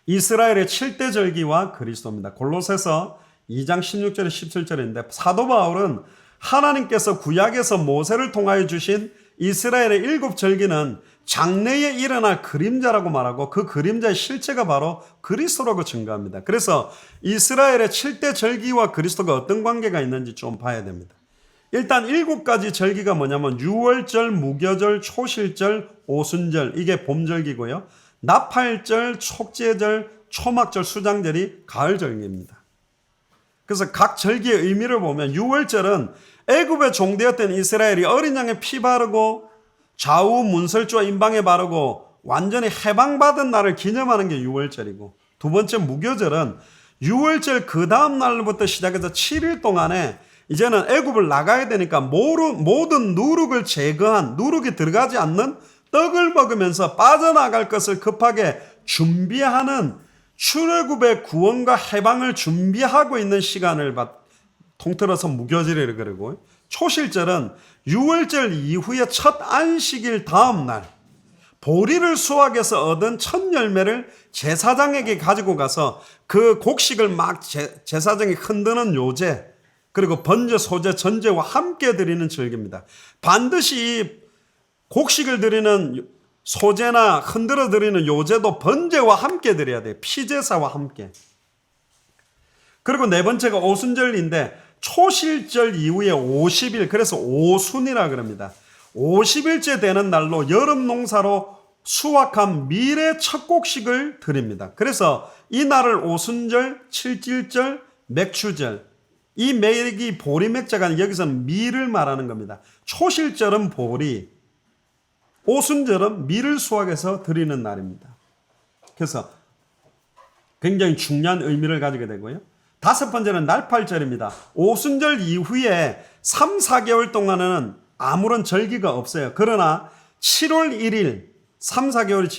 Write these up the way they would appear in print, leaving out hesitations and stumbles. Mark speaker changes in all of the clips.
Speaker 1: 이스라엘의 7대 절기와 그리스도입니다. 골로새서 2장 16절에 17절인데 사도 바울은 하나님께서 구약에서 모세를 통하여 주신 이스라엘의 7절기는 장래에 일어날 그림자라고 말하고 그 그림자의 실체가 바로 그리스도라고 증거합니다. 그래서 이스라엘의 7대 절기와 그리스도가 어떤 관계가 있는지 좀 봐야 됩니다. 일단 7가지 절기가 뭐냐면 유월절, 무교절, 초실절, 오순절 이게 봄절기고요. 나팔절, 촉제절, 초막절, 수장절이 가을절기입니다. 그래서 각 절기의 의미를 보면 유월절은 애굽의 종되었던 이스라엘이 어린 양의 피 바르고 좌우 문설주와 임방에 바르고 완전히 해방받은 날을 기념하는 게 유월절이고, 두 번째 무교절은 유월절 그 다음 날부터 시작해서 7일 동안에 이제는 애굽을 나가야 되니까 모든 누룩을 제거한, 누룩이 들어가지 않는 떡을 먹으면서 빠져나갈 것을 급하게 준비하는 출애굽의 구원과 해방을 준비하고 있는 시간을 통틀어서 무교절이라고 그러고, 초실절은 유월절 이후에 첫 안식일 다음 날 보리를 수확해서 얻은 첫 열매를 제사장에게 가지고 가서 그 곡식을 막 제사장이 흔드는 요제, 그리고 번제, 소제, 전제와 함께 드리는 절기입니다. 반드시 곡식을 드리는 소제나 흔들어 드리는 요제도 번제와 함께 드려야 돼요. 피제사와 함께. 그리고 네 번째가 오순절인데 초실절 이후에 50일, 그래서 오순이라 그럽니다. 50일째 되는 날로 여름 농사로 수확한 밀의 첫 곡식을 드립니다. 그래서 이 날을 오순절, 칠질절, 맥추절, 이 맥이 보리맥자가 여기서는 밀을 말하는 겁니다. 초실절은 보리, 오순절은 밀을 수확해서 드리는 날입니다. 그래서 굉장히 중요한 의미를 가지게 되고요. 다섯 번째는 날팔절입니다. 오순절 이후에 3, 4개월 동안은 아무런 절기가 없어요. 그러나 7월 1일, 3, 4개월이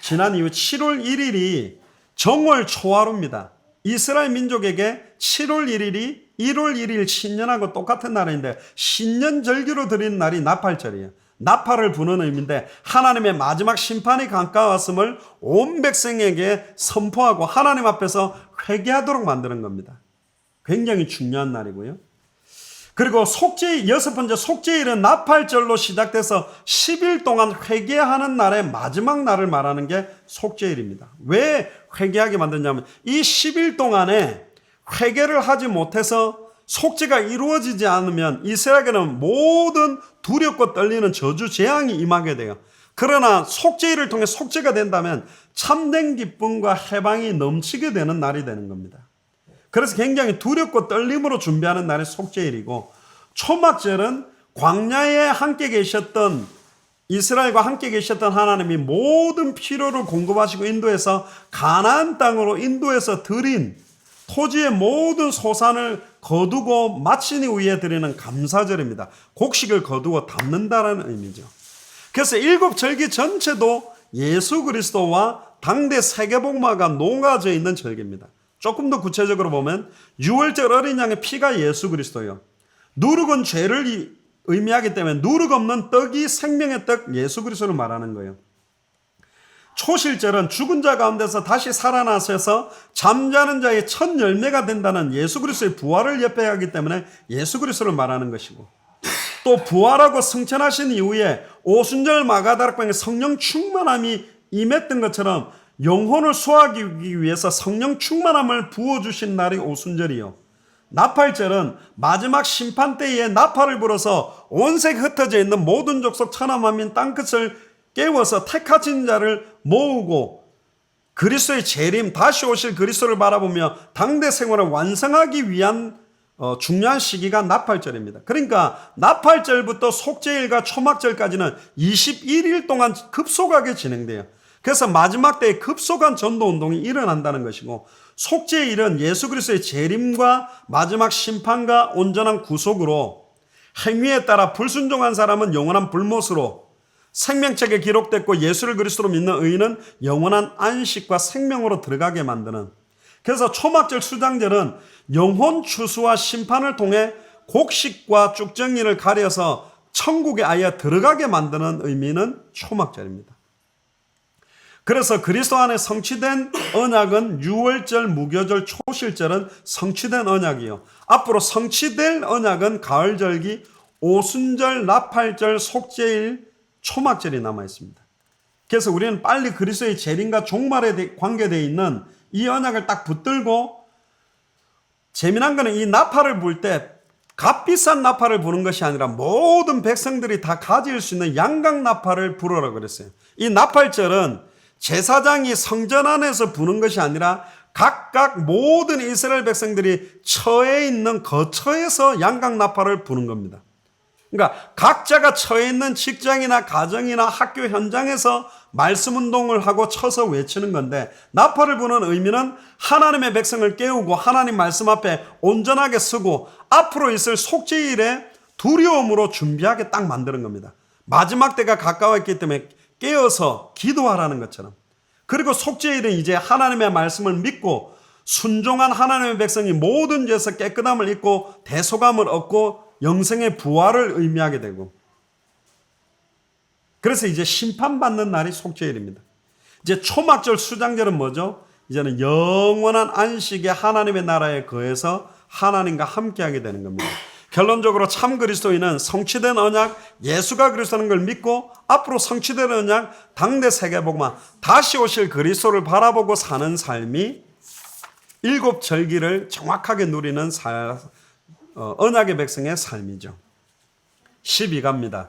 Speaker 1: 지난 이후 7월 1일이 정월 초하루입니다. 이스라엘 민족에게 7월 1일이 1월 1일 신년하고 똑같은 날인데 신년 절기로 드리는 날이 나팔절이에요. 나팔을 부는 의미인데 하나님의 마지막 심판이 가까웠음을 온 백성에게 선포하고 하나님 앞에서 회개하도록 만드는 겁니다. 굉장히 중요한 날이고요. 그리고 여섯 번째 속죄일은 나팔절로 시작돼서 10일 동안 회개하는 날의 마지막 날을 말하는 게 속죄일입니다. 왜 회개하게 만드냐면 이 10일 동안에 회개를 하지 못해서 속죄가 이루어지지 않으면 이스라엘에게는 모든 두렵고 떨리는 저주 재앙이 임하게 돼요. 그러나 속죄일을 통해 속죄가 된다면 참된 기쁨과 해방이 넘치게 되는 날이 되는 겁니다. 그래서 굉장히 두렵고 떨림으로 준비하는 날이 속죄일이고, 초막절은 광야에 함께 계셨던 이스라엘과 함께 계셨던 하나님이 모든 필요를 공급하시고 인도해서 가나안 땅으로 인도해서 드린 토지의 모든 소산을 거두고 마친 이후에 드리는 감사절입니다. 곡식을 거두고 담는다라는 의미죠. 그래서 7절기 전체도 예수 그리스도와 당대 세계복마가 녹아져 있는 절기입니다. 조금 더 구체적으로 보면 유월절 어린 양의 피가 예수 그리스도예요. 누룩은 죄를 의미하기 때문에 누룩 없는 떡이 생명의 떡 예수 그리스도를 말하는 거예요. 초실절은 죽은 자 가운데서 다시 살아나셔서 잠자는 자의 첫 열매가 된다는 예수 그리스도의 부활을 예표하기 때문에 예수 그리스도를 말하는 것이고, 또 부활하고 승천하신 이후에 오순절 마가다락방에 성령 충만함이 임했던 것처럼 영혼을 수호하기 위해서 성령 충만함을 부어주신 날이 오순절이요. 나팔절은 마지막 심판 때에 나팔을 불어서 온 세계 흩어져 있는 모든 족속 천하만민 땅끝을 깨워서 택하신 자를 모으고 그리스도의 재림, 다시 오실 그리스도를 바라보며 당대 생활을 완성하기 위한 중요한 시기가 나팔절입니다. 그러니까 나팔절부터 속죄일과 초막절까지는 21일 동안 급속하게 진행돼요. 그래서 마지막 때에 급속한 전도운동이 일어난다는 것이고, 속죄일은 예수 그리스도의 재림과 마지막 심판과 온전한 구속으로, 행위에 따라 불순종한 사람은 영원한 불못으로, 생명책에 기록됐고 예수를 그리스도로 믿는 의인은 영원한 안식과 생명으로 들어가게 만드는, 그래서 초막절 수장절은 영혼 추수와 심판을 통해 곡식과 쭉정이를 가려서 천국에 아예 들어가게 만드는 의미는 초막절입니다. 그래서 그리스도 안에 성취된 언약은 유월절, 무교절, 초실절은 성취된 언약이요. 앞으로 성취될 언약은 가을절기, 오순절, 나팔절, 속죄일, 초막절이 남아 있습니다. 그래서 우리는 빨리 그리스도의 재림과 종말에 관계되어 있는 이 언약을 딱 붙들고, 재미난 거는 이 나팔을 불 때 값비싼 나팔을 부는 것이 아니라 모든 백성들이 다 가질 수 있는 양각 나팔을 불어라 그랬어요. 이 나팔절은 제사장이 성전 안에서 부는 것이 아니라 각각 모든 이스라엘 백성들이 처해 있는 거처에서 양각 나팔을 부는 겁니다. 그러니까 각자가 처해 있는 직장이나 가정이나 학교 현장에서 말씀 운동을 하고 쳐서 외치는 건데, 나팔을 부는 의미는 하나님의 백성을 깨우고 하나님 말씀 앞에 온전하게 서고 앞으로 있을 속죄일에 두려움으로 준비하게 딱 만드는 겁니다. 마지막 때가 가까워 있기 때문에 깨어서 기도하라는 것처럼. 그리고 속죄일은 이제 하나님의 말씀을 믿고 순종한 하나님의 백성이 모든 죄에서 깨끗함을 입고 대속함을 얻고 영생의 부활을 의미하게 되고, 그래서 이제 심판받는 날이 속죄일입니다. 이제 초막절 수장절은 뭐죠? 이제는 영원한 안식에 하나님의 나라에 거해서 하나님과 함께하게 되는 겁니다. 결론적으로 참 그리스도인은 성취된 언약, 예수가 그리스도라는 걸 믿고 앞으로 성취된 언약, 당대 세계복음화, 다시 오실 그리스도를 바라보고 사는 삶이 일곱 절기를 정확하게 누리는 언약의 백성의 삶이죠. 12갑니다.